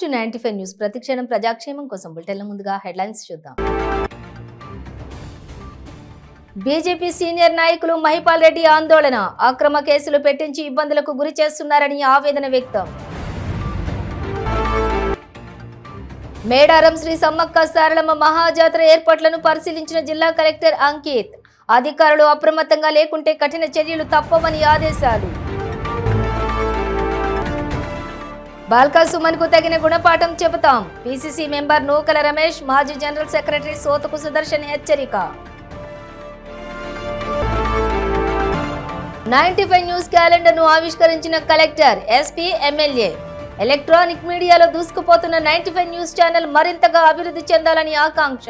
To 95 news. ప్రతిక్షణం ప్రజాక్షేమం కోసం బులెటిన్ల ముందుగా హెడ్లైన్స్ చూద్దాం. బీజేపీ సీనియర్ నాయకులు మహిపాల్ రెడ్డి ఆందోళన. అక్రమ కేసులు పెట్టించి ఇబ్బందులకు గురి చేస్తున్నారని ఆవేదన వ్యక్తం. మేడారం శ్రీ సమ్మక్క సారలమ్మ మహాజాతర ఏర్పాట్లను పరిశీలించిన జిల్లా కలెక్టర్ అంకిత్. అధికారులు అప్రమత్తంగా లేకుంటే కఠిన చర్యలు తప్పవని ఆదేశాలు. బాల్కా సుమన్ కు తగిన గుణపాఠం చెబుతాం. పీసీసీ మెంబర్ నూకల రమేష్, మాజీ జనరల్ సెక్రటరీ సోతకు సుదర్శన్ హెచ్చరిక. 95 న్యూస్ క్యాలెండర్ ను ఆవిష్కరించిన కలెక్టర్, ఎస్పీ, ఎమ్మెల్యే. ఎలక్ట్రానిక్ మీడియాలో దూసుకుపోతున్న 95 న్యూస్ ఛానల్ మరింతగా అభివృద్ధి చెందాలని ఆకాంక్ష.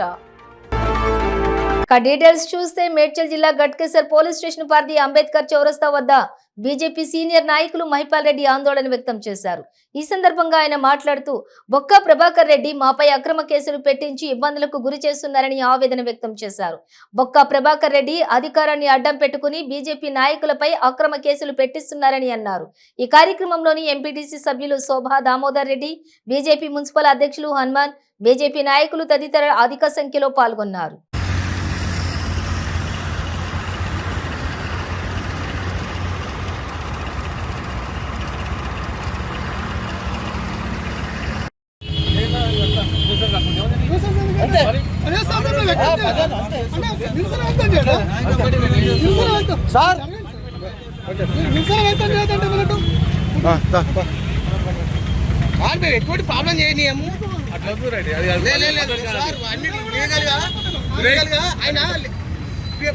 డీటెయిల్స్ చూస్తే మేడ్చల్ జిల్లా గట్కేసర్ పోలీస్ స్టేషన్ పరిధి అంబేద్కర్ చౌరస్తా వద్ద బీజేపీ సీనియర్ నాయకులు మహిపాల్ రెడ్డి ఆందోళన వ్యక్తం చేశారు. ఈ సందర్భంగా ఆయన మాట్లాడుతూ బొక్క ప్రభాకర్ రెడ్డి మాపై అక్రమ కేసులు పెట్టించి ఇబ్బందులకు గురి చేస్తున్నారని ఆవేదన వ్యక్తం చేశారు. బొక్క ప్రభాకర్ రెడ్డి అధికారాన్ని అడ్డం పెట్టుకుని బీజేపీ నాయకులపై అక్రమ కేసులు పెట్టిస్తున్నారని అన్నారు. ఈ కార్యక్రమంలోని ఎంపీటీసీ సభ్యులు శోభా దామోదర్ రెడ్డి, బీజేపీ మున్సిపల్ అధ్యక్షులు హనుమాన్, బీజేపీ నాయకులు తదితర అధిక సంఖ్యలో పాల్గొన్నారు. ఎటువంటి ప్రాబ్లం చేయనీయము ఆయన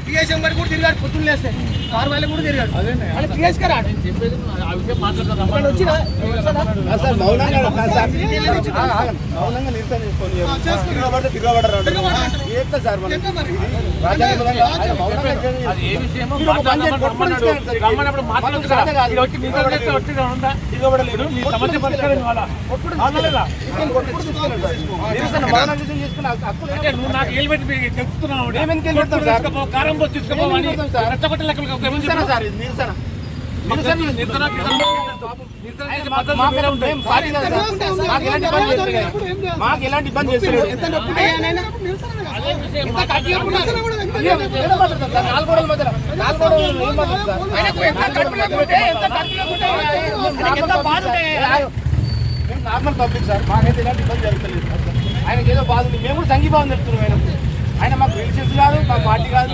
పిఎస్ఎం గారు కూడా తిరిగాడు, పొద్దున్న లేస్తే కారు వాళ్ళకి కూడా తిరిగాడు. పిఎస్ గారు కారం పోసి తీసుకోవాలి. మాకు ఎలాంటి ఇబ్బంది చేస్తారు. నార్మల్ పబ్లిక్ సార్, మాకైతే ఎలాంటి ఇబ్బంది జరుగుతుంది. ఆయనకి ఏదో బాధ ఉంది, మేము కూడా సంఘీభావం చెప్తున్నాం. ఆయన మాకు రిలేషన్స్ కాదు, మా పార్టీ కాదు.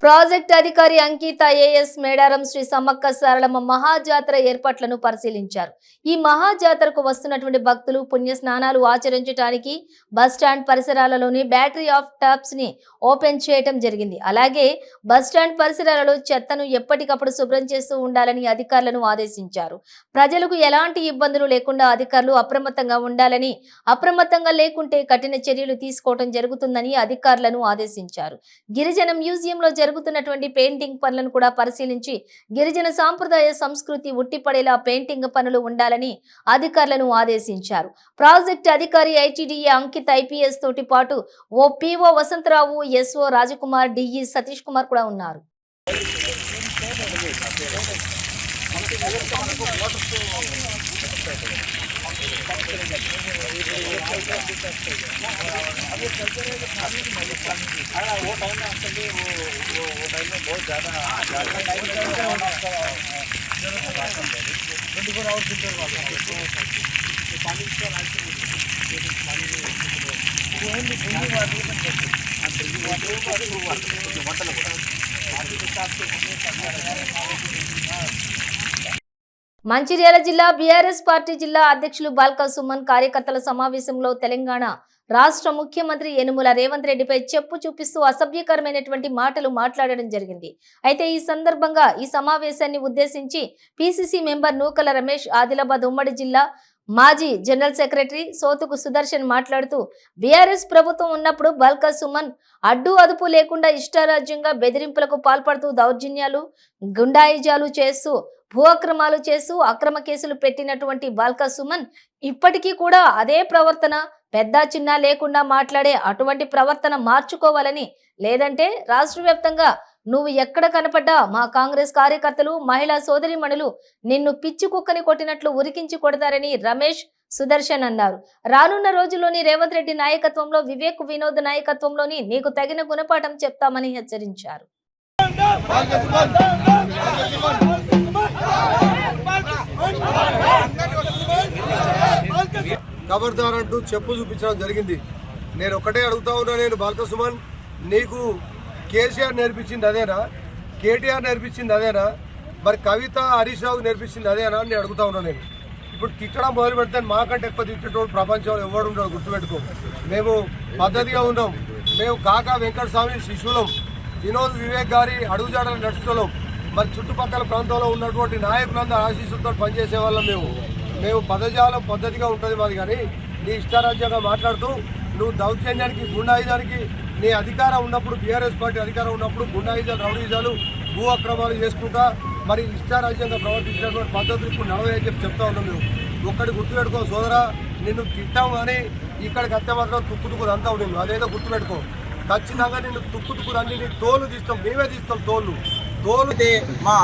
ప్రాజెక్ట్ అధికారి అంకిత ఏఎస్ మేడారం శ్రీ సమ్మక్క సారలమ్మ మహాజాతర ఏర్పాట్లను పరిశీలించారు. ఈ మహాజాతరకు వస్తున్నటువంటి భక్తులు పుణ్య స్నానాలు ఆచరించడానికి బస్టాండ్ పరిసరాలలోని బ్యాటరీ ఆఫ్ టాప్స్ ని ఓపెన్ చేయటం జరిగింది. అలాగే బస్టాండ్ పరిసరాలలో చెత్తను ఎప్పటికప్పుడు శుభ్రం చేస్తూ ఉండాలని అధికారులను ఆదేశించారు. ప్రజలకు ఎలాంటి ఇబ్బందులు లేకుండా అధికారులు అప్రమత్తంగా ఉండాలని, అప్రమత్తంగా లేకుంటే కఠిన చర్యలు తీసుకోవడం జరుగుతుందని అధికారులను ఆదేశించారు. గిరిజన మ్యూజియంలో జరుగుతున్నటువంటి పెయింటింగ్ పనులను కూడా పరిశీలించి గిరిజన సాంప్రదాయ సంస్కృతి ఉట్టిపడేలా పెయింటింగ్ పనులు ఉండాలని అధికారులను ఆదేశించారు. ప్రాజెక్ట్ అధికారి ఐటీడీఏ అంకిత్ ఐపీఎస్ తోటి పాటు ఓ PO Vasantharao, SO Rajakumar, DE Satish Kumar కూడా ఉన్నారు. మంచిర్యాల జిల్లా బీఆర్ఎస్ పార్టీ జిల్లా అధ్యక్షులు బాల్కా సుమన్ కార్యకర్తల సమావేశంలో తెలంగాణ రాష్ట్ర ముఖ్యమంత్రి యనుమల రేవంత్ రెడ్డిపై చెప్పు చూపిస్తూ అసభ్యకరమైనటువంటి మాటలు మాట్లాడడం జరిగింది. అయితే ఈ సందర్భంగా ఈ సమావేశాన్ని ఉద్దేశించి పీసీసీ మెంబర్ నూకల రమేష్, ఆదిలాబాద్ ఉమ్మడి జిల్లా మాజీ జనరల్ సెక్రటరీ సోతుకు సుదర్శన్ మాట్లాడుతూ బీఆర్ఎస్ ప్రభుత్వం ఉన్నప్పుడు బాల్కా సుమన్ అడ్డు అదుపు లేకుండా ఇష్టారాజ్యంగా బెదిరింపులకు పాల్పడుతూ దౌర్జన్యాలు, గుండాయిజాలు చేస్తూ భూ అక్రమాలు చేస్తూ అక్రమ కేసులు పెట్టినటువంటి బాల్క సుమన్ ఇప్పటికీ కూడా అదే ప్రవర్తన, పెద్ద చిన్న లేకుండా మాట్లాడే అటువంటి ప్రవర్తన మార్చుకోవాలని, లేదంటే రాష్ట్ర వ్యాప్తంగా నువ్వు ఎక్కడ కనపడ్డా మా కాంగ్రెస్ కార్యకర్తలు, మహిళా సోదరిమణులు నిన్ను పిచ్చి కుక్కని కొట్టినట్లు ఉరికించి కొడతారని రమేష్ సుదర్శన్ అన్నారు. రానున్న రోజుల్లోని రేవంత్ రెడ్డి నాయకత్వంలో, వివేక్ వినోద్ నాయకత్వంలోని నీకు తగిన గుణపాఠం చెప్తామని హెచ్చరించారు. ఖబర్దార్ అంటూ చెప్పు చూపించడం జరిగింది. నేను ఒకటే అడుగుతా ఉన్నా, నేను బాల్క సుమన్, నీకు కేసీఆర్ నేర్పించింది అదేనా? కేటీఆర్ నేర్పించింది అదేనా? మరి కవిత, హరీష్ రావు నేర్పించింది అదేనా అని అడుగుతా ఉన్నా. నేను ఇప్పుడు తిట్టడం మొదలు పెడితే మాకంటే ఎక్కువ తిట్టేటోడు ప్రపంచంలో ఎవడు ఉండడు, గుర్తుపెట్టుకో. మేము పద్ధతిగా ఉన్నాం. మేము కాకా వెంకటస్వామి శిష్యులం, వినోద్ వివేక్ గారి అడుగుజాడలు నడుచుకోలేం. మరి చుట్టుపక్కల ప్రాంతంలో ఉన్నటువంటి నాయకులందరూ ఆశీస్సులతో పనిచేసే వాళ్ళం. మేము పదజాలం పద్ధతిగా ఉంటుంది మాది. కానీ నీ ఇష్టారాజ్యంగా మాట్లాడుతూ నువ్వు దౌర్జన్యానికి, గుండాయుధానికి, నీ అధికారం ఉన్నప్పుడు, బీఆర్ఎస్ పార్టీ అధికారం ఉన్నప్పుడు గుండాయుధాలు, రౌడీజాలు, భూ అక్రమాలు చేసుకుంటా మరి ఇష్టారాజ్యంగా ప్రవర్తించినటువంటి పద్ధతులు ఇప్పుడు నడవని చెప్పి చెప్తా ఉన్నాం. మేము ఒక్కటి గుర్తుపెట్టుకో సోదరా, నిన్ను తిట్టాం కానీ ఇక్కడికి అత్తే మాత్రం తుక్కు అంతా ఉన్నాం. అదేదో గుర్తుపెట్టుకో. ఖచ్చితంగా నిన్ను తుక్కు అన్ని నీ తోలు తీస్తాం, మేమే తీస్తాం తోలు. మా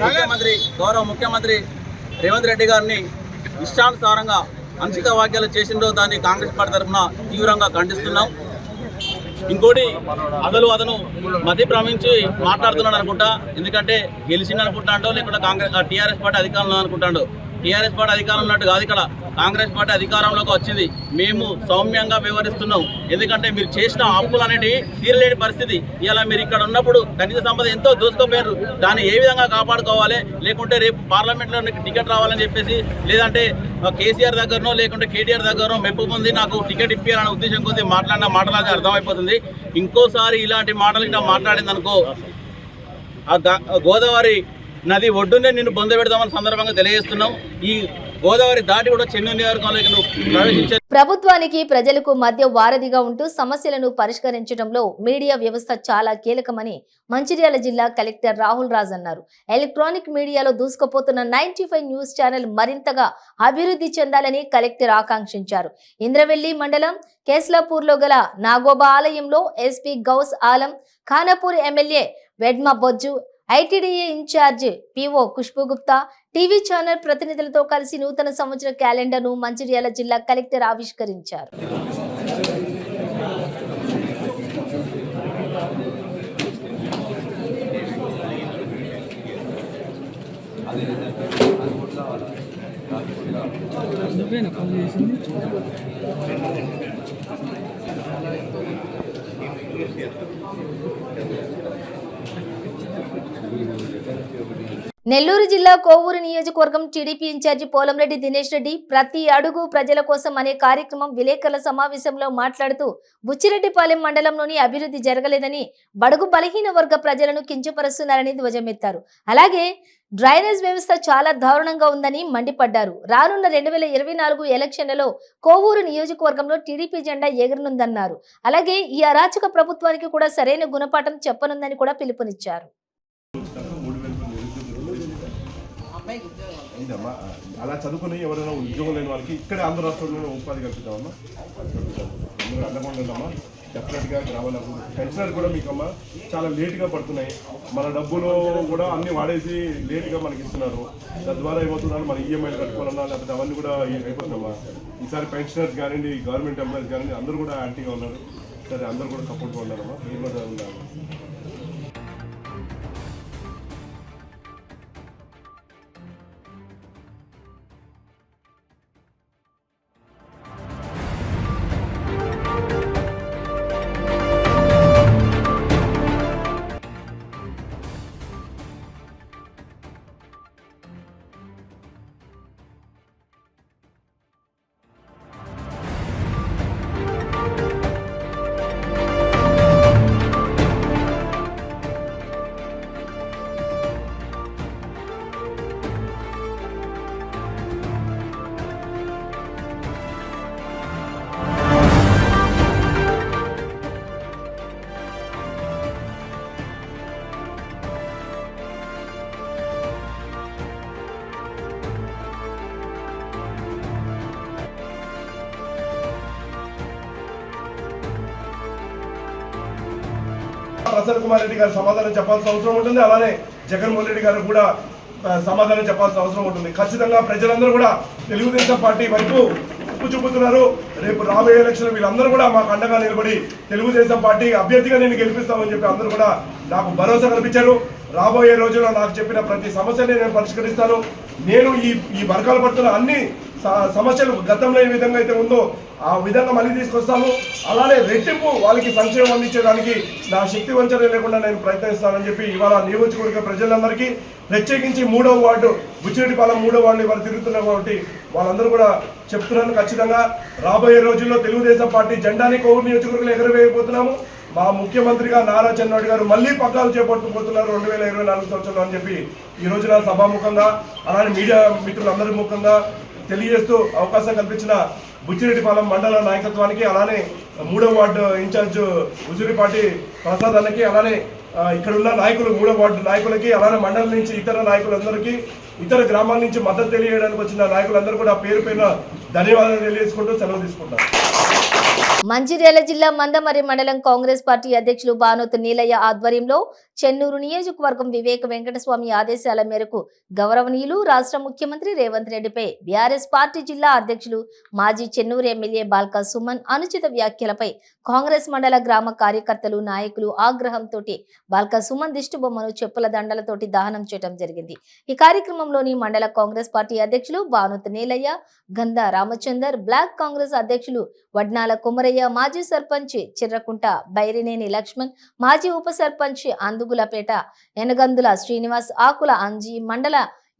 ముఖ్యమంత్రి, గౌరవ ముఖ్యమంత్రి రేవంత్ రెడ్డి గారిని ఇష్టానుసారంగా అంశిక వ్యాఖ్యలు చేసిందో దాన్ని కాంగ్రెస్ పార్టీ తరఫున తీవ్రంగా ఖండిస్తున్నాం. ఇంకోటి అతను మధ్య భ్రమించి మాట్లాడుతున్నాడు అనుకుంటా. ఎందుకంటే గెలిచింది అనుకుంటాడో, లేకుంటే టీఆర్ఎస్ పార్టీ అధికారంలో అనుకుంటాడు. టీఆర్ఎస్ పార్టీ అధికారం ఉన్నట్టు కాదు, ఇక్కడ కాంగ్రెస్ పార్టీ అధికారంలోకి వచ్చింది. మేము సౌమ్యంగా వ్యవహరిస్తున్నాం. ఎందుకంటే మీరు చేసిన అప్పులు అనేవి తీరలేని పరిస్థితి. ఇలా మీరు ఇక్కడ ఉన్నప్పుడు ఖనిజ సంపద ఎంతో దోసుకోపోయారు. దాన్ని ఏ విధంగా కాపాడుకోవాలి, లేకుంటే రేపు పార్లమెంట్లో టికెట్ రావాలని చెప్పేసి, లేదంటే కేసీఆర్ దగ్గరనో లేకుంటే కేటీఆర్ దగ్గరనో మెప్పు పొంది నాకు టికెట్ ఇప్పించాలనే ఉద్దేశం కొద్ది మాట్లాడిన మాటలకి అర్థమైపోతుంది. ఇంకోసారి ఇలాంటి మాటలు ఇట్లా మాట్లాడింది అనుకో, గోదావరి నది ఒడ్డునే నిన్ను బొంద పెడదామని సందర్భంగా తెలియజేస్తున్నాం. ఈ గోదావరి దాటి కూడా చెన్నూరు నియోజకవర్గంలోకి నువ్వు ప్రవేశించే ప్రభుత్వానికి, ప్రజలకు మధ్య వారధిగా ఉంటూ సమస్యలను పరిష్కరించడంలో మీడియా వ్యవస్థ చాలా కీలకమని మంచిర్యాల జిల్లా కలెక్టర్ రాహుల్ రాజ్ అన్నారు. ఎలక్ట్రానిక్ మీడియాలో దూసుకుపోతున్న 95 న్యూస్ ఛానల్ మరింతగా అభివృద్ధి చెందాలని కలెక్టర్ ఆకాంక్షించారు. ఇంద్రవెల్లి మండలం కేస్లాపూర్లో గల నాగోబా ఆలయంలో SP Gaus Alam, Khanapur MLA Vedma Bojju, ITDA incharge PO Khushbu Gupta, TV channel ప్రతినిధులతో కలిసి నూతన సంవత్సర క్యాలెండర్ను మంచిర్యాల జిల్లా కలెక్టర్ ఆవిష్కరించారు. నెల్లూరు జిల్లా కోవూరు నియోజకవర్గం టీడీపీ ఇన్ఛార్జి పోలంరెడ్డి దినేష్ రెడ్డి ప్రతి అడుగు ప్రజల కోసం అనే కార్యక్రమం విలేకరుల సమావేశంలో మాట్లాడుతూ బుచ్చిరెడ్డిపాలెం మండలంలోని అభివృద్ధి జరగలేదని, బడుగు బలహీన వర్గ ప్రజలను కించపరుస్తున్నారని ధ్వజమెత్తారు. అలాగే డ్రైనేజ్ వ్యవస్థ చాలా దారుణంగా ఉందని మండిపడ్డారు. రానున్న 2024 ఎలక్షన్లలో కోవూరు నియోజకవర్గంలో టీడీపీ జెండా ఎగరనుందన్నారు. అలాగే ఈ అరాచక ప్రభుత్వానికి కూడా సరైన గుణపాఠం చెప్పనుందని కూడా పిలుపునిచ్చారు. అలా చదువుకుని ఎవరైనా ఉద్యోగం లేని వాళ్ళకి ఇక్కడే ఆంధ్ర రాష్ట్రంలో ఉపాధి కల్పిద్దామమ్మా. అండకుండా డెఫినెట్గా రావాలి. పెన్షనర్ కూడా మీకమ్మా చాలా లేట్గా పడుతున్నాయి. మన డబ్బులు కూడా అన్నీ వాడేసి లేట్గా మనకి ఇస్తున్నారు. తద్వారా ఏమవుతున్నారు, మన ఈఎంఐలు కట్టుకోవాలన్నా లేకపోతే అవన్నీ కూడా అయిపోతున్నామా. ఈసారి పెన్షనర్స్ కానివ్వండి, గవర్నమెంట్ ఎంప్లాయీస్ కానివ్వండి, అందరూ కూడా యాంటీగా ఉన్నారు. సరే, అందరూ కూడా సపోర్ట్గా ఉన్నారమ్మా. మీరు కూడా ఉన్నారు. ప్రసన్న కుమార్ రెడ్డి గారు సమాధానం చెప్పాల్సిన అవసరం ఉంటుంది. అలానే జగన్మోహన్ రెడ్డి గారు కూడా సమాధానం చెప్పాల్సిన అవసరం ఉంటుంది. ఖచ్చితంగా ప్రజలందరూ కూడా తెలుగుదేశం పార్టీ వైపు ఉప్పు చూపుతున్నారు. రేపు రాబోయే ఎలక్షన్ వీళ్ళందరూ కూడా మాకు అండగా నిలబడి తెలుగుదేశం పార్టీ అభ్యర్థిగా నేను గెలిపిస్తామని చెప్పి అందరూ కూడా నాకు భరోసా కల్పించారు. రాబోయే రోజుల్లో నాకు చెప్పిన ప్రతి సమస్యని నేను పరిష్కరిస్తాను. నేను ఈ వర్గాలు పడుతున్న అన్ని సమస్యలు గతంలో ఏ విధంగా అయితే ఉందో ఆ విధంగా మళ్ళీ తీసుకొస్తాను. అలానే రెట్టింపు వాళ్ళకి సంక్షేమం అందించడానికి నా శక్తి వంచన లేకుండా నేను ప్రయత్నిస్తానని చెప్పి ఇవాళ నియోజకవర్గ ప్రజలందరికీ ప్రత్యేకించి 3వ వార్డు బుచ్చిరెడ్డిపాలెం 3వ వార్డు ఇవాళ తిరుగుతున్నారు కాబట్టి వాళ్ళందరూ కూడా చెప్తున్నాను. ఖచ్చితంగా రాబోయే రోజుల్లో తెలుగుదేశం పార్టీ జెండాని కోవూరు నియోజకవర్గంలో ఎగరవేయబోతున్నాము. మా ముఖ్యమంత్రిగా నారా చంద్రబాబు గారు మళ్ళీ పగ్గాలు చేపట్టుకుపోతున్నారు 2024 సంవత్సరంలో అని చెప్పి ఈ రోజున సభాముఖంగా అలానే మీడియా మిత్రులందరి ముఖంగా తెలియజేస్తూ అవకాశం కల్పించిన బుచ్చిరెడ్డిపాలెం మండల నాయకత్వానికి అలానే 3వ వార్డు ఇన్ఛార్జ్ ఉజురిపాటి ప్రసాద్ అన్నకి అలానే ఇక్కడ ఉన్న నాయకులు 3వ వార్డు నాయకులకి అలానే మండలం నుంచి ఇతర నాయకులందరికీ ఇతర గ్రామాల నుంచి మద్దతు తెలియజేయడానికి వచ్చిన నాయకులందరూ కూడా పేరు పేరున ధన్యవాదాలు తెలియజేసుకుంటూ సెలవు తీసుకుంటారు. మంచిర్యాల జిల్లా మందమర్రి మండలం కాంగ్రెస్ పార్టీ అధ్యక్షులు బానోతు నీలయ్య ఆధ్వర్యంలో చెన్నూరు నియోజకవర్గం వివేక వెంకటస్వామి ఆదేశాల మేరకు గౌరవనీయులు రాష్ట్ర ముఖ్యమంత్రి రేవంత్ రెడ్డిపై బీఆర్ఎస్ పార్టీ జిల్లా అధ్యక్షులు మాజీ చెన్నూరు ఎమ్మెల్యే బాల్కా సుమన్ అనుచిత వ్యాఖ్యలపై కాంగ్రెస్ మండల గ్రామ కార్యకర్తలు నాయకులు ఆగ్రహంతో బాల్కా సుమన్ దిష్టిబొమ్మను చెప్పుల దండలతోటి దహనం చేయడం జరిగింది. ఈ కార్యక్రమంలోని మండల కాంగ్రెస్ పార్టీ అధ్యక్షులు బానోతు నీలయ్య, గంధ రామచందర్, బ్లాక్ కాంగ్రెస్ అధ్యక్షులు వడ్నాల కుమరయ్య, మాజీ సర్పంచ్ చిర్రకుంట బైరినేని లక్ష్మణ్, మాజీ ఉప సర్పంచ్ అందుగులపేట ఎనగందుల శ్రీనివాస్, ఆకుల అంజీ, మండల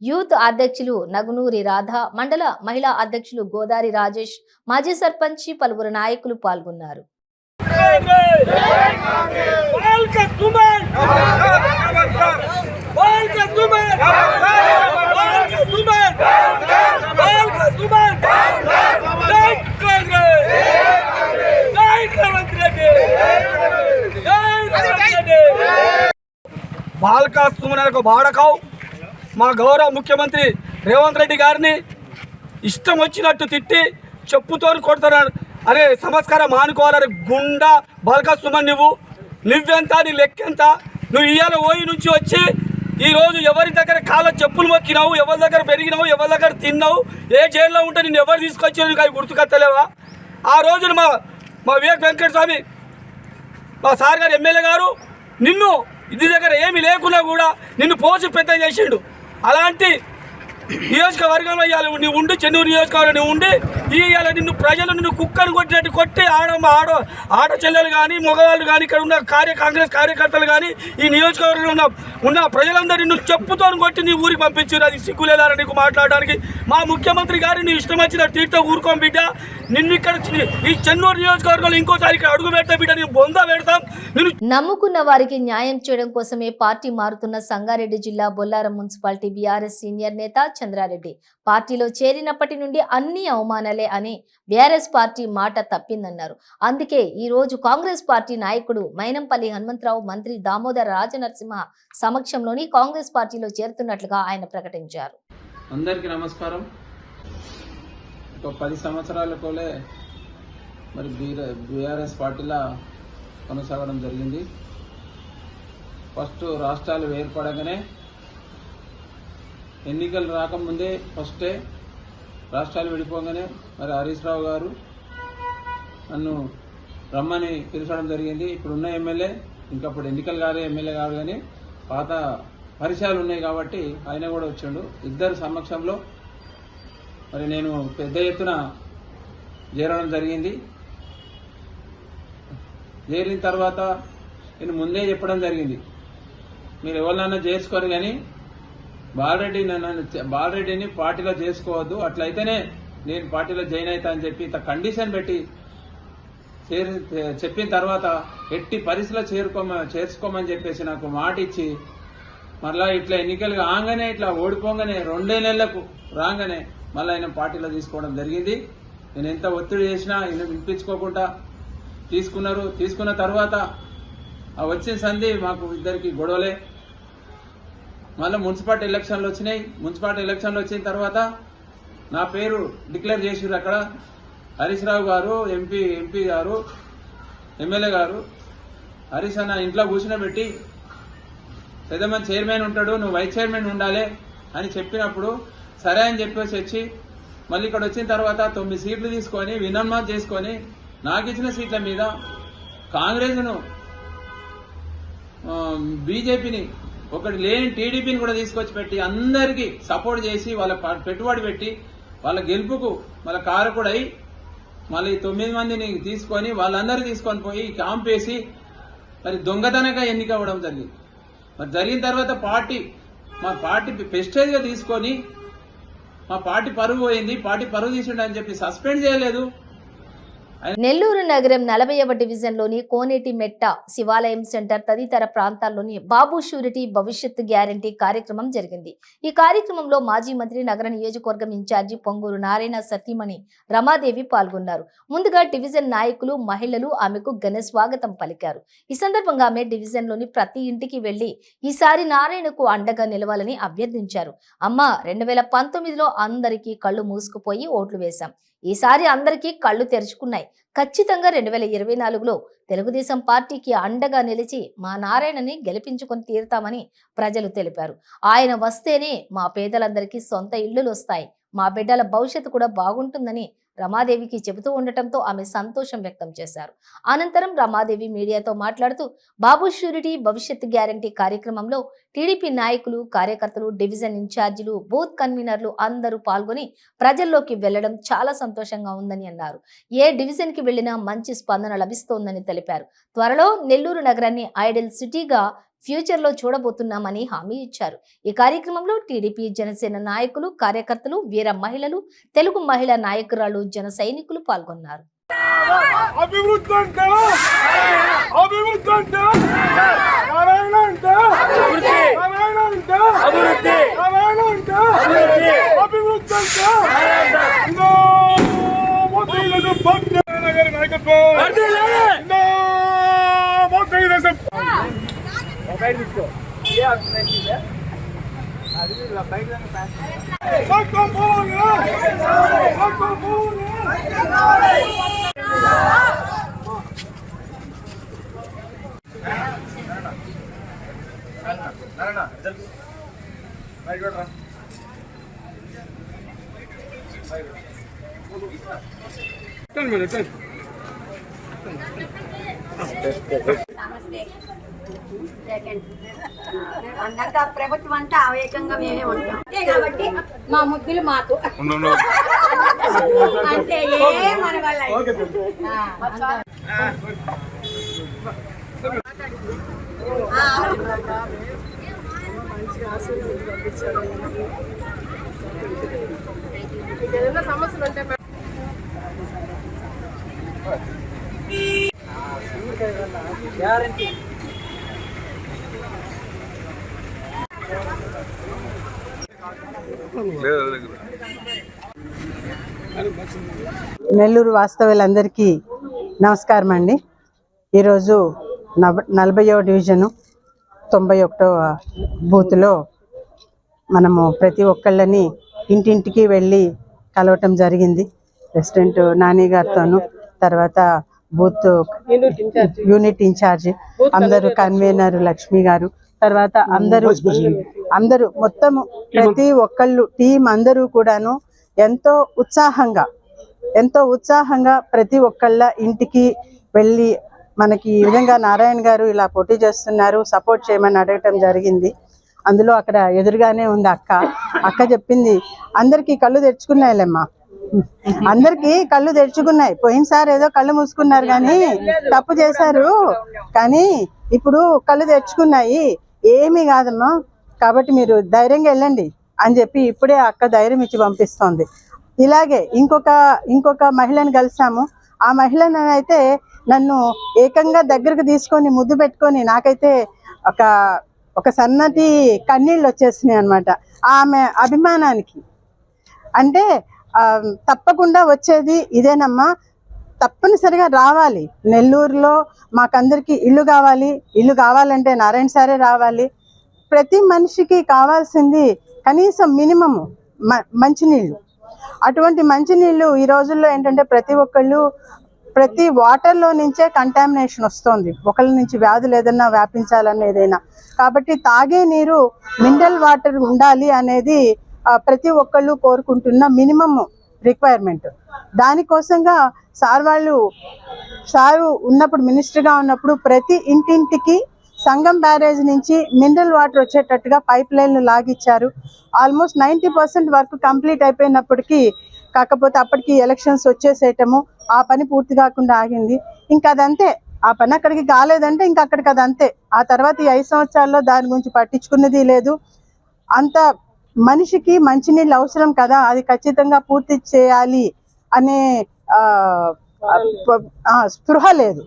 యూత్ అధ్యక్షులు నగునూరి రాధ, మండల మహిళా అధ్యక్షులు గోదారి రాజేష్, మాజీ సర్పంచ్ పలువురు నాయకులు పాల్గొన్నారు. బాల్కా సుమన్ బాడకావు మా గౌరవ ముఖ్యమంత్రి రేవంత్ రెడ్డి గారిని ఇష్టం వచ్చినట్టు తిట్టి చెప్పుతో కొడుతున్నారు. అరే సంస్కారం మానుకోవాలని గుండా బాల్కా సుమన్ నువ్వెంత నీ లెక్కెంత? నువ్వు ఇవాళ ఓయి నుంచి వచ్చి ఈరోజు ఎవరి దగ్గర కాళ్ళ చెప్పులు మొక్కినావు, ఎవరి దగ్గర పెరిగినావు, ఎవరి దగ్గర తిన్నావు, ఏ జైల్లో ఉంటే నిన్ను ఎవరు తీసుకొచ్చారు నీకు అవి గుర్తుకొత్తలేవా? ఆ రోజున మా వివేక్ వెంకటస్వామి మా సార్ గారు ఎమ్మెల్యే గారు నిన్ను ఇది దగ్గర ఏమి లేకున్నా కూడా నిన్ను పోసి పెద్ద చేసిండు. అలాంటి నియోజకవర్గంలో ఇవాళ నువ్వు ఉండి చెన్నూరు నియోజకవర్గం నువ్వు ఉండి ఇవాళ నిన్ను ప్రజలు నిన్ను కుక్కను కొట్టినట్టు కొట్టి ఆడ చెల్లెలు కానీ మగవాళ్ళు కానీ ఇక్కడ ఉన్న కాంగ్రెస్ కార్యకర్తలు కానీ ఈ నియోజకవర్గంలో ఉన్న ప్రజలందరూ నిన్ను చెప్పుతో కొట్టి నీ ఊరికి పంపించారు. అది సిగ్గులేదారా నీకు మాట్లాడడానికి? మా ముఖ్యమంత్రి గారు నీ ఇష్టం వచ్చిన తీర్థ ఊరుకోం బిడ్డ. నిన్ను ఇక్కడ ఈ చెన్నూరు నియోజకవర్గంలో ఇంకోసారి ఇక్కడ అడుగు పెడతా బిడ్డ, నేను బొంద పెడతాం. నమ్ముకున్న వారికి న్యాయం చేయడం కోసమే పార్టీ మారుతున్న సంగారెడ్డి జిల్లా బొల్లారం మున్సిపాలిటీ బీఆర్ఎస్ సీనియర్ నేత చంద్రారెడ్డి పార్టీలో చేరినప్పటి నుండి అన్ని అవమానాలే అని బీఆర్ఎస్ పార్టీ మాట తప్పిందన్నారు. అందుకే ఈ రోజు కాంగ్రెస్ పార్టీ నాయకుడు మైనంపల్లి హనుమంతరావు మంత్రి దామోదర రాజనరసింహ సమక్షంలోని కాంగ్రెస్ పార్టీలో చేరుతున్నట్లుగా ఆయన ప్రకటించారు. అందరికీ నమస్కారం. ఒక 10 సంవత్సరాల కోలే మరి బీఆర్ఎస్ పార్టీలో కొనసాగడం జరిగింది. ఫస్ట్ రాష్ట్రాలు ఏర్పడగానే ఎన్నికలు రాకముందే ఫస్టే రాష్ట్రాలు విడిపోగానే మరి హరీష్ రావు గారు నన్ను రమ్మని పిలిచడం జరిగింది. ఇప్పుడున్న ఎమ్మెల్యే ఇంకప్పుడు ఎన్నికలు కాదు ఎమ్మెల్యే కాదు కానీ పాత పరిచయాలు ఉన్నాయి కాబట్టి ఆయన కూడా వచ్చాడు. ఇద్దరు సమక్షంలో మరి నేను పెద్ద ఎత్తున చేరడం జరిగింది. చేరిన తర్వాత నేను ముందే చెప్పడం జరిగింది, మీరు ఎవరినైనా చేసుకోరు కానీ బాలరెడ్డిని పార్టీలో చేసుకోవద్దు, అట్లయితేనే నేను పార్టీలో జాయిన్ అవుతా అని చెప్పి ఇంత కండిషన్ పెట్టి చెప్పిన తర్వాత ఎట్టి పరిస్థితిలో చేర్చుకోమని చెప్పేసి నాకు మాట ఇచ్చి మళ్ళీ ఇట్లా ఎన్నికలు రాగానే ఇట్లా ఓడిపోగానే 2 నెలలకు రాగానే మళ్ళీ ఆయన పార్టీలో తీసుకోవడం జరిగింది. నేను ఎంత ఒత్తిడి చేసినా ఆయన వినిపించుకోకుండా తీసుకున్నారు. తీసుకున్న తర్వాత ఆ వచ్చిన సంధి మాకు ఇద్దరికి గొడవలే. మళ్ళీ మున్సిపాలిటీ ఎలక్షన్లు వచ్చినాయి. మున్సిపాలిటీ ఎలక్షన్లు వచ్చిన తర్వాత నా పేరు డిక్లేర్ చేసిర్రు. అక్కడ హరీష్ రావు గారు ఎంపీ గారు ఎమ్మెల్యే గారు హరీష్ అన్న ఇంట్లో కూర్చునబెట్టి పెద్దమంది చైర్మన్ ఉంటాడు, నువ్వు వైస్ చైర్మన్ ఉండాలి అని చెప్పినప్పుడు సరే అని చెప్పేసి వచ్చి మళ్ళీ ఇక్కడ వచ్చిన తర్వాత 9 సీట్లు తీసుకొని వినమ్మ చేసుకొని నాకు ఇచ్చిన సీట్ల మీద కాంగ్రెస్ను బీజేపీని ఒకటి లేని టీడీపీని కూడా తీసుకొచ్చి పెట్టి అందరికీ సపోర్ట్ చేసి వాళ్ళ పెట్టుబడి పెట్టి వాళ్ళ గెలుపుకు వాళ్ళ కారకుడై మళ్ళీ 9 మందిని తీసుకొని వాళ్ళందరూ తీసుకొని పోయి క్యాంప్ వేసి మరి దొంగతనంగా ఎన్నిక అవ్వడం జరిగింది. మరి జరిగిన తర్వాత మా పార్టీ ప్రెస్టేజ్గా తీసుకొని మా పార్టీ పరువు పోయింది, పార్టీ పరువు తీసిండని చెప్పి సస్పెండ్ చేయలేదు. నెల్లూరు నగరం 40వ డివిజన్లోని కోనేటి మెట్ట శివాలయం సెంటర్ తదితర ప్రాంతాల్లోని బాబు షూరిటీ భవిష్యత్తు గ్యారంటీ కార్యక్రమం జరిగింది. ఈ కార్యక్రమంలో మాజీ మంత్రి నగర నియోజకవర్గం ఇన్ఛార్జి పొంగూరు నారాయణ సతీమణి రమాదేవి పాల్గొన్నారు. ముందుగా డివిజన్ నాయకులు, మహిళలు ఆమెకు ఘన స్వాగతం పలికారు. ఈ సందర్భంగా ఆమె డివిజన్లోని ప్రతి ఇంటికి వెళ్లి ఈసారి నారాయణకు అండగా నిలవాలని అభ్యర్థించారు. అమ్మ 2019లో అందరికీ కళ్ళు మూసుకుపోయి ఓట్లు వేశాం, ఈసారి అందరికీ కళ్ళు తెరుచుకున్నాయి. ఖచ్చితంగా 2024లో తెలుగుదేశం పార్టీకి అండగా నిలిచి మా నారాయణని గెలిపించుకొని తీరుతామని ప్రజలు తెలిపారు. ఆయన వస్తేనే మా పేదలందరికీ సొంత ఇళ్లులు వస్తాయి, మా బిడ్డల భవిష్యత్తు కూడా బాగుంటుందని రమాదేవికి చెబుతూ ఉండటంతో ఆమె సంతోషం వ్యక్తం చేశారు. అనంతరం రమాదేవి మీడియాతో మాట్లాడుతూ బాబు షూరిటీ భవిష్యత్తు గ్యారంటీ కార్యక్రమంలో టీడీపీ నాయకులు, కార్యకర్తలు, డివిజన్ ఇన్ఛార్జీలు, బూత్ కన్వీనర్లు అందరూ పాల్గొని ప్రజల్లోకి వెళ్లడం చాలా సంతోషంగా ఉందని అన్నారు. ఏ డివిజన్ కి వెళ్లినా మంచి స్పందన లభిస్తోందని తెలిపారు. త్వరలో నెల్లూరు నగరాన్ని ఐడల్ సిటీగా ఫ్యూచర్ లో చూడబోతున్నామని హామీ ఇచ్చారు. ఈ కార్యక్రమంలో టీడీపీ, జనసేన నాయకులు, కార్యకర్తలు, వీర మహిళలు, తెలుగు మహిళా నాయకురాలు, జన సైనికులు పాల్గొన్నారు. అన్నాక ప్రభుత్వం అంటే ఆవేకంగా మేమే ఉంటాం కాబట్టి మా ముద్దులు మాకు అంటే ఏ మన వల్ల ఏదైనా సమస్యలు ఉంటే గ్యారంటీ నెల్లూరు వాస్తవులందరికీ నమస్కారం అండి. ఈరోజు 40వ డివిజను 91వ బూత్లో మనము ప్రతి ఒక్కళ్ళని ఇంటింటికి వెళ్ళి కలవటం జరిగింది. ప్రెసిడెంట్ నాని గారితోనూ, తర్వాత బూత్ యూనిట్ ఇన్ఛార్జ్ అందరూ, కన్వీనర్ లక్ష్మి గారు, తర్వాత అందరూ మొత్తము ప్రతి ఒక్కళ్ళు టీం అందరూ కూడాను ఎంతో ఉత్సాహంగా ప్రతి ఒక్కళ్ళ ఇంటికి వెళ్ళి మనకి ఈ విధంగా నారాయణ గారు ఇలా పోటీ చేస్తున్నారు, సపోర్ట్ చేయమని అడగటం జరిగింది. అందులో అక్కడ ఎదురుగానే ఉంది అక్క చెప్పింది, అందరికీ కళ్ళు తెరుచుకున్నాయిలేమ్మా, అందరికీ కళ్ళు తెరుచుకున్నాయి. పోయినసారి ఏదో కళ్ళు మూసుకున్నారు కానీ తప్పు చేశారు, కానీ ఇప్పుడు కళ్ళు తెరుచుకున్నాయి, ఏమీ కాదమ్మా, కాబట్టి మీరు ధైర్యంగా వెళ్ళండి అని చెప్పి ఇప్పుడే అక్క ధైర్యం ఇచ్చి పంపిస్తోంది. ఇలాగే ఇంకొక మహిళను కలిసాము. ఆ మహిళను అయితే నన్ను ఏకంగా దగ్గరకు తీసుకొని ముద్దు పెట్టుకొని నాకైతే ఒక సన్నటి కన్నీళ్ళు వచ్చేసినాయి అన్నమాట. ఆమె అభిమానానికి అంటే తప్పకుండా వచ్చేది ఇదేనమ్మా, తప్పనిసరిగా రావాలి. నెల్లూరులో మాకందరికి ఇల్లు కావాలంటే నారాయణ సారే రావాలి. ప్రతి మనిషికి కావాల్సింది కనీసం మినిమము మంచినీళ్ళు. అటువంటి మంచినీళ్ళు ఈ రోజుల్లో ఏంటంటే ప్రతి ఒక్కళ్ళు ప్రతి వాటర్లో నుంచే కంటామినేషన్ వస్తుంది, ఒకరి నుంచి వ్యాధులు ఏదైనా వ్యాపించాలని ఏదైనా. కాబట్టి తాగే నీరు మినరల్ వాటర్ ఉండాలి అనేది ప్రతి ఒక్కళ్ళు కోరుకుంటున్న మినిమం రిక్వైర్మెంట్. దానికోసంగా సారు ఉన్నప్పుడు, మినిస్టర్గా ఉన్నప్పుడు ప్రతి ఇంటింటికి సంగం బ్యారేజ్ నుంచి మినరల్ వాటర్ వచ్చేటట్టుగా పైప్ లైన్లు లాగిచ్చారు. ఆల్మోస్ట్ 90% వరకు కంప్లీట్ అయిపోయినప్పటికీ, కాకపోతే అప్పటికి ఎలక్షన్స్ వచ్చేసేయటము, ఆ పని పూర్తి కాకుండా ఆగింది. ఇంకా అదంతే, ఆ పని అక్కడికి కాలేదంటే ఇంకా అక్కడికి అదంతే. ఆ తర్వాత ఈ 5 సంవత్సరాల్లో దాని గురించి పట్టించుకున్నది లేదు. అంత మనిషికి మంచినీళ్ళు అవసరం కదా, అది ఖచ్చితంగా పూర్తి చేయాలి అనే స్పృహ లేదు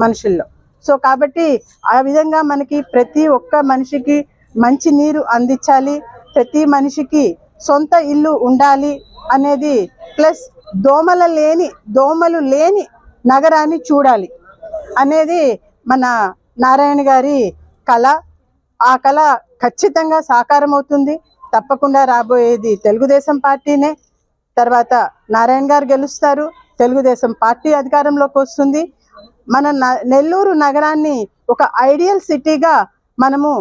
మనుషుల్లో. సో కాబట్టి ఆ విధంగా మనకి ప్రతి ఒక్క మనిషికి మంచి నీరు అందించాలి, ప్రతి మనిషికి సొంత ఇల్లు ఉండాలి అనేది, ప్లస్ దోమలు లేని నగరాన్ని చూడాలి అనేది మన నారాయణ గారి కళ. ఆ కళ ఖచ్చితంగా సాకారం అవుతుంది. తప్పకుండా రాబోయేది తెలుగుదేశం పార్టీనే. తర్వాత నారాయణ గారు గెలుస్తారు, తెలుగుదేశం పార్టీ అధికారంలోకి వస్తుంది. మన నెల్లూరు నగరాన్ని ఒక ఐడియల్ సిటీగా మనము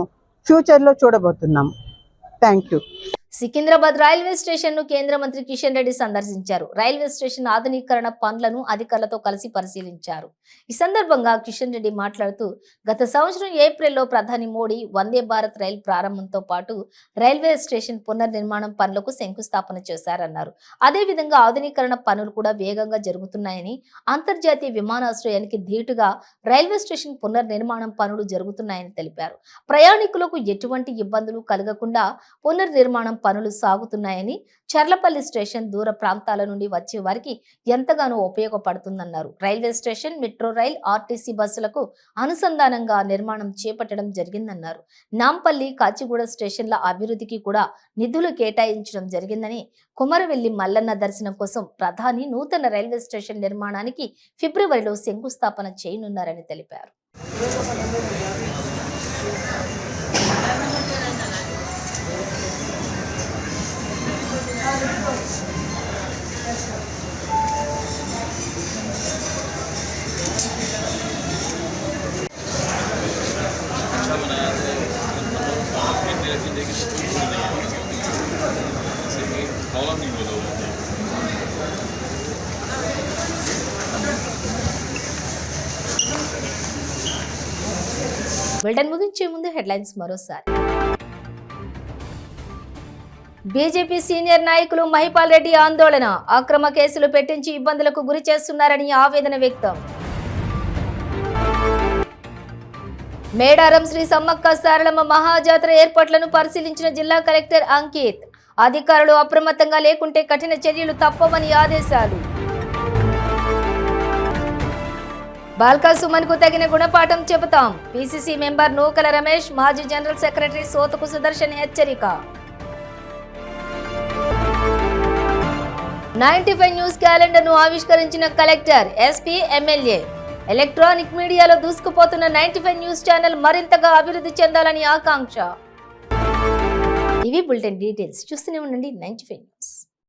ఫ్యూచర్లో చూడబోతున్నాము. Thank you. Secunderabad railway station ను కేంద్ర మంత్రి కిషన్ రెడ్డి సందర్శించారు. రైల్వే స్టేషన్ ఆధునీకరణ పనులను అధికారులతో కలిసి పరిశీలించారు. ఈ సందర్భంగా కిషన్ రెడ్డి మాట్లాడుతూ, గత సంవత్సరం ఏప్రిల్లో ప్రధాని మోడీ వందే భారత్ రైలు ప్రారంభంతో పాటు రైల్వే స్టేషన్ పునర్నిర్మాణం పనులకు శంకుస్థాపన చేశారన్నారు. అదేవిధంగా ఆధునీకరణ పనులు కూడా వేగంగా జరుగుతున్నాయని, అంతర్జాతీయ విమానాశ్రయానికి ధీటుగా రైల్వే స్టేషన్ పునర్నిర్మాణం పనులు జరుగుతున్నాయని తెలిపారు. ప్రయాణికులకు ఎటువంటి ఇబ్బందులు కలగకుండా పునర్నిర్మాణం పనులు సాగుతున్నాయని, చర్లపల్లి స్టేషన్ దూర ప్రాంతాల నుండి వచ్చే వారికి ఎంతగానో ఉపయోగపడుతుందన్నారు. Railway station metro rail, RTC బస్సులకు అనుసంధానంగా నిర్మాణం చేపట్టడం జరిగిందన్నారు. నాంపల్లి, కాచిగూడ స్టేషన్ల అభివృద్ధికి కూడా నిధులు కేటాయించడం జరిగిందని, కుమరవెల్లి మల్లన్న దర్శనం కోసం ప్రధాని నూతన రైల్వే స్టేషన్ నిర్మాణానికి ఫిబ్రవరిలో శంకుస్థాపన చేయనున్నారని తెలిపారు. బులెటిన్ ముగించే ముందు హెడ్లైన్స్ మరోసారి. బీజేపీ సీనియర్ నాయకులు మహిపాల్ రెడ్డి ఆందోళన, అక్రమ కేసులు పెట్టించి ఇబ్బందులకు గురి చేస్తున్నారని ఆవేదన వ్యక్తం. మేడారం శ్రీ సమ్మక్క సారలమ్మ మహాజాతర ఏర్పాట్లను పరిశీలించిన జిల్లా కలెక్టర్ అంకిత్. అధికారులు అప్రమత్తంగా లేకుంటే కఠిన చర్యలు తప్పవని ఆదేశాలు. బాల్కా సుమన్ కు తగిన గుణపాఠం చెబుతాం, పీసీసీ మెంబర్ నూకల రమేష్, మాజీ జనరల్ సెక్రటరీ సోతకు సుదర్శన్ హెచ్చరిక. 95 న్యూస్ క్యాలెండర్ ను ఆవిష్కరించిన కలెక్టర్, ఎస్పీ, ఎమ్మెల్యే. ఎలక్ట్రానిక్ మీడియాలో దూసుకుపోతున్న 95 న్యూస్ ఛానల్ మరింతగా అభివృద్ధి చెందాలని ఆకాంక్ష. ఇవి బులెటిన్ డీటెయిల్స్. చూస్తూనే ఉండండి 95 న్యూస్.